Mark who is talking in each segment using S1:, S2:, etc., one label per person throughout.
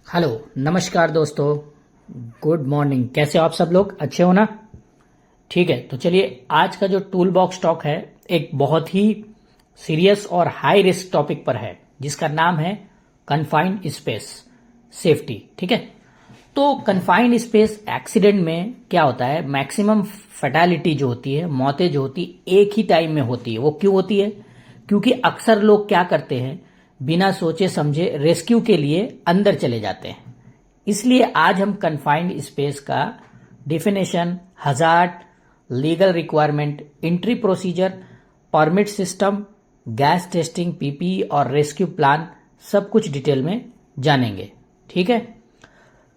S1: Hello, नमस्कार दोस्तों। Good morning. कैसे हो आप सब लोग? अच्छे हो ना? ठीक है, तो चलिए आज का जो टूल बॉक्स टॉक है एक बहुत ही सीरियस और हाई रिस्क टॉपिक पर है जिसका नाम है कन्फाइंड स्पेस सेफ्टी। ठीक है, तो कन्फाइंड स्पेस एक्सीडेंट में क्या होता है, मैक्सिमम फैटालिटी जो होती है, मौतें जो होती है एक ही टाइम में होती है। वो क्यों होती है? क्योंकि अक्सर लोग क्या करते हैं, बिना सोचे समझे रेस्क्यू के लिए अंदर चले जाते हैं। इसलिए आज हम कन्फाइंड स्पेस का definition, hazard, legal requirement, entry procedure, permit system, gas testing, PPE और रेस्क्यू प्लान सब कुछ डिटेल में जानेंगे। ठीक है,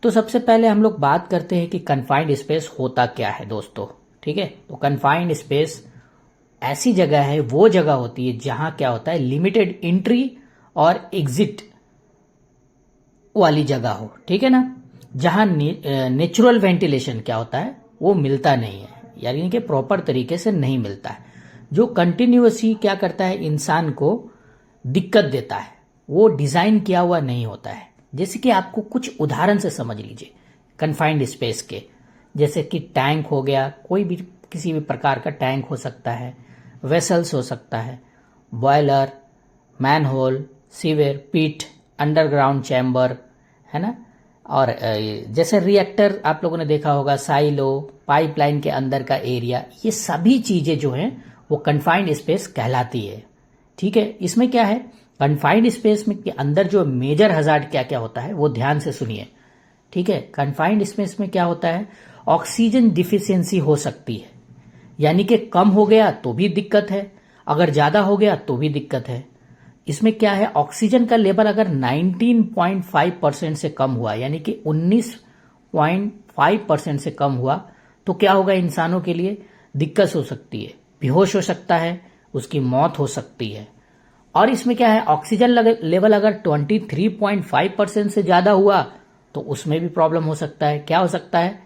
S1: तो सबसे पहले हम लोग बात करते हैं कि कन्फाइंड स्पेस होता क्या है दोस्तों। ठीक है, तो कन्फाइंड स्पेस ऐसी जगह है, वो जगह होती है जहां क्या होता है, लिमिटेड एंट्री और एग्जिट वाली जगह हो। ठीक है ना, जहां नेचुरल वेंटिलेशन क्या होता है वो मिलता नहीं है, यानी कि प्रॉपर तरीके से नहीं मिलता है, जो कंटिन्यूअसली क्या करता है, इंसान को दिक्कत देता है। वो डिजाइन किया हुआ नहीं होता है। जैसे कि आपको कुछ उदाहरण से समझ लीजिए कन्फाइंड स्पेस के, जैसे कि टैंक हो गया, कोई भी किसी भी प्रकार का टैंक हो सकता है, वेसल्स हो सकता है, बॉयलर, मैनहोल, सीवर, पिट, अंडरग्राउंड चैम्बर, है ना। और जैसे रिएक्टर आप लोगों ने देखा होगा, साइलो, पाइपलाइन के अंदर का एरिया, ये सभी चीजें जो हैं वो कन्फाइंड स्पेस कहलाती है। ठीक है, इसमें क्या है, कन्फाइंड स्पेस में के अंदर जो मेजर हजार्ड क्या क्या होता है वो ध्यान से सुनिए। ठीक है, कन्फाइंड स्पेस में क्या होता है, ऑक्सीजन डिफिशियंसी हो सकती है, यानी कि कम हो गया तो भी दिक्कत है, अगर ज्यादा हो गया तो भी दिक्कत है। इसमें क्या है, ऑक्सीजन का लेवल अगर 19.5% से कम हुआ, यानी कि 19.5% से कम हुआ, तो क्या होगा, इंसानों के लिए दिक्कत हो सकती है, बेहोश हो सकता है, उसकी मौत हो सकती है। और इसमें क्या है, ऑक्सीजन लेवल अगर 23.5% से ज्यादा हुआ तो उसमें भी प्रॉब्लम हो सकता है। क्या हो सकता है,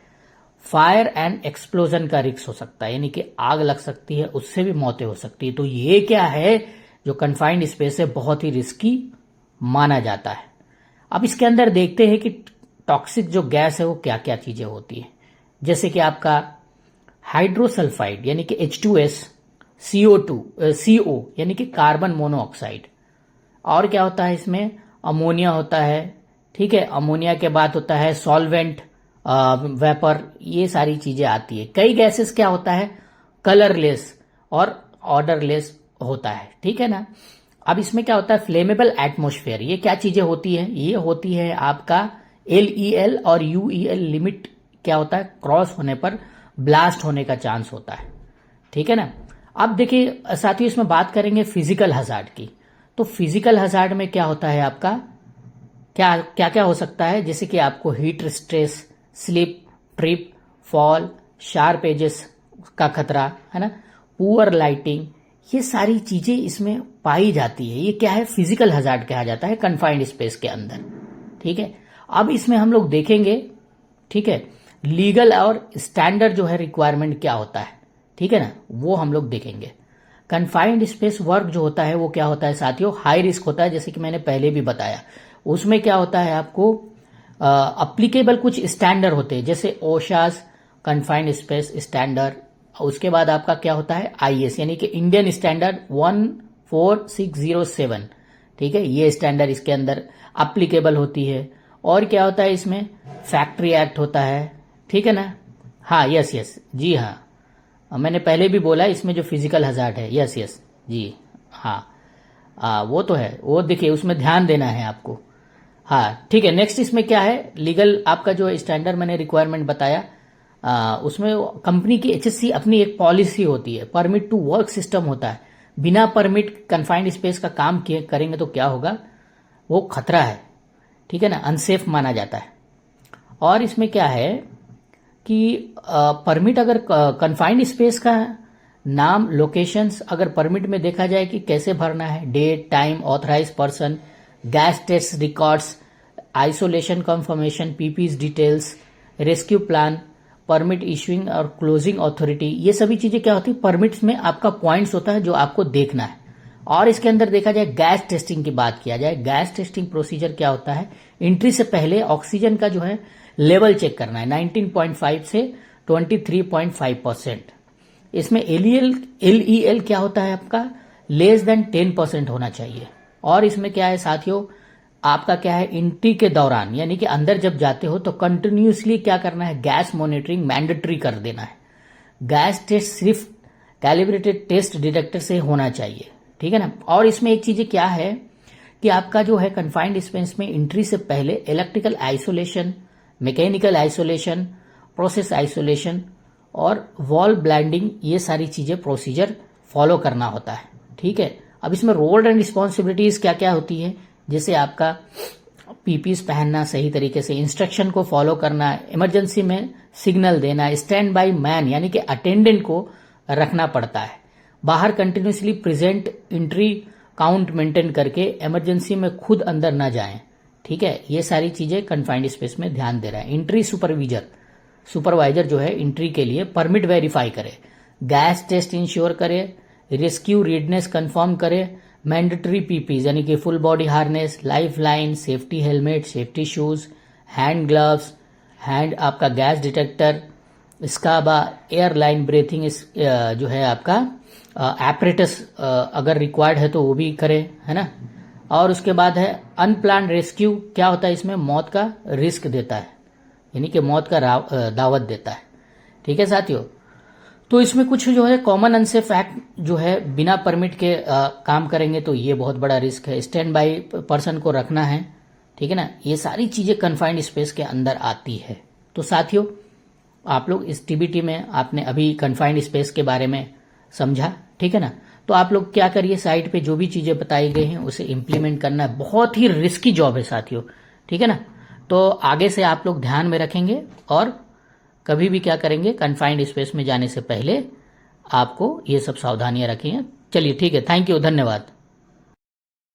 S1: फायर एंड एक्सप्लोजन का रिस्क हो सकता है, यानी कि आग लग सकती है, उससे भी मौतें हो सकती है। तो ये क्या है, जो कन्फाइंड स्पेस है बहुत ही रिस्की माना जाता है। अब इसके अंदर देखते हैं कि टॉक्सिक जो गैस है वो क्या क्या चीजें होती है। जैसे कि आपका हाइड्रोसल्फाइड यानी कि H2S, CO2, CO यानी कि कार्बन मोनोऑक्साइड, और क्या होता है इसमें, अमोनिया होता है। ठीक है, अमोनिया के बाद होता है सॉल्वेंट, वेपर, ये सारी चीजें आती है। कई गैसेस क्या होता है, कलरलेस और ऑर्डरलेस होता है। ठीक है ना। अब इसमें क्या होता है, फ्लेमेबल एटमॉस्फेयर, ये क्या चीजें होती है, ये होती है आपका LEL और UEL लिमिट क्या होता है, क्रॉस होने पर ब्लास्ट होने का चांस होता है। ठीक है ना। अब देखिए साथियों, इसमें बात करेंगे फिजिकल हजार्ड की। तो फिजिकल हजार्ड में क्या होता है आपका, क्या क्या क्या हो सकता है, जैसे कि आपको heat stress, slip, trip, fall, sharp edges का खतरा, है ना, पुअर लाइटिंग, ये सारी चीजें इसमें पाई जाती है। ये क्या है, फिजिकल हजार्ड कहा जाता है कन्फाइंड स्पेस के अंदर। ठीक है, अब इसमें हम लोग देखेंगे, ठीक है, लीगल और स्टैंडर्ड जो है रिक्वायरमेंट क्या होता है। ठीक है ना, वो हम लोग देखेंगे। कन्फाइंड स्पेस वर्क जो होता है वो क्या होता है साथियों, हाई रिस्क होता है, जैसे कि मैंने पहले भी बताया। उसमें क्या होता है, आपको अप्लीकेबल कुछ स्टैंडर्ड होते हैं, जैसे ओशास कन्फाइंड स्पेस स्टैंडर्ड। उसके बाद आपका क्या होता है, IS यानी कि इंडियन स्टैंडर्ड 14607। ठीक है, ये स्टैंडर्ड इसके अंदर अप्लीकेबल होती है। और क्या होता है इसमें, फैक्ट्री एक्ट होता है। ठीक है ना। हाँ, यस यस, जी हाँ, मैंने पहले भी बोला इसमें जो फिजिकल हजार्ड है, यस यस जी हाँ, वो तो है, वो देखिए उसमें ध्यान देना है आपको। हाँ ठीक है, नेक्स्ट इसमें क्या है, लीगल आपका जो स्टैंडर्ड मैंने रिक्वायरमेंट बताया, उसमें कंपनी की HSC अपनी एक पॉलिसी होती है, परमिट टू वर्क सिस्टम होता है। बिना परमिट कन्फाइंड स्पेस का काम करेंगे तो क्या होगा, वो खतरा है। ठीक है ना, अनसेफ माना जाता है। और इसमें क्या है कि परमिट अगर कन्फाइंड स्पेस का नाम, लोकेशंस, अगर परमिट में देखा जाए कि कैसे भरना है, date, time, authorize person, gas test records, isolation confirmation, PPEs details, rescue plan, permit issuing और क्लोजिंग अथॉरिटी, ये सभी चीजें क्या होती है, परमिट्स में आपका पॉइंट्स होता है जो आपको देखना है। और इसके अंदर देखा जाए गैस टेस्टिंग की बात किया जाए, गैस टेस्टिंग प्रोसीजर क्या होता है, एंट्री से पहले ऑक्सीजन का जो है लेवल चेक करना है 19.5 से 23.5%। इसमें एलईएल क्या होता है आपका, लेस देन 10% होना चाहिए। और इसमें क्या है साथियों, आपका क्या है, एंट्री के दौरान यानी कि अंदर जब जाते हो तो कंटिन्यूसली क्या करना है, गैस मॉनिटरिंग मैंडेटरी कर देना है। गैस टेस्ट सिर्फ कैलिब्रेटेड टेस्ट डिटेक्टर से होना चाहिए, ठीक है ना। और इसमें एक चीज क्या है कि आपका जो है कन्फाइंड स्पेस में एंट्री से पहले electrical isolation, mechanical isolation, process isolation और वॉल ब्लाइंडिंग, ये सारी चीजें प्रोसीजर फॉलो करना होता है, ठीक है। अब इसमें रोल एंड रिस्पॉन्सिबिलिटीज क्या क्या होती है, जैसे आपका पीपीस पहनना, सही तरीके से इंस्ट्रक्शन को फॉलो करना, इमरजेंसी में सिग्नल देना, स्टैंड बाय मैन यानी कि अटेंडेंट को रखना पड़ता है, बाहर continuously present, entry count maintain करके इमरजेंसी में खुद अंदर ना जाएं, ठीक है। ये सारी चीजें कन्फाइंड स्पेस में ध्यान दे रहा है। एंट्री सुपरवाइजर जो है एंट्री के लिए परमिट वेरीफाई करे, गैस टेस्ट इंश्योर करे, रेस्क्यू रेडनेस कंफर्म करे, मैंडेटरी पीपीज यानी कि full body harness, life line, safety helmet, safety shoes, hand gloves, hand आपका गैस डिटेक्टर, स्काबा, एयरलाइन ब्रीथिंग जो है आपका एपरेटस अगर रिक्वायर्ड है तो वो भी करे, है ना। और उसके बाद है अनप्लान रेस्क्यू, क्या होता है इसमें, मौत का रिस्क देता है यानी कि मौत का दावत देता है, ठीक है साथियों। तो इसमें कुछ जो है कॉमन अनसेफ एक्ट जो है बिना परमिट के काम करेंगे तो ये बहुत बड़ा रिस्क है, स्टैंड बाय पर्सन को रखना है, ठीक है ना। ये सारी चीजें कन्फाइंड स्पेस के अंदर आती है। तो साथियों आप लोग इस टीबीटी में आपने अभी कन्फाइंड स्पेस के बारे में समझा, ठीक है ना। तो आप लोग क्या करिए, साइट पे जो भी चीजें बताई गई हैं उसे इम्प्लीमेंट करना है, बहुत ही रिस्की जॉब है साथियों, ठीक है ना। तो आगे से आप लोग ध्यान में रखेंगे और कभी भी क्या करेंगे, कन्फाइंड स्पेस में जाने से पहले आपको ये सब सावधानियां रखेंगे। चलिए ठीक है, थैंक यू, धन्यवाद।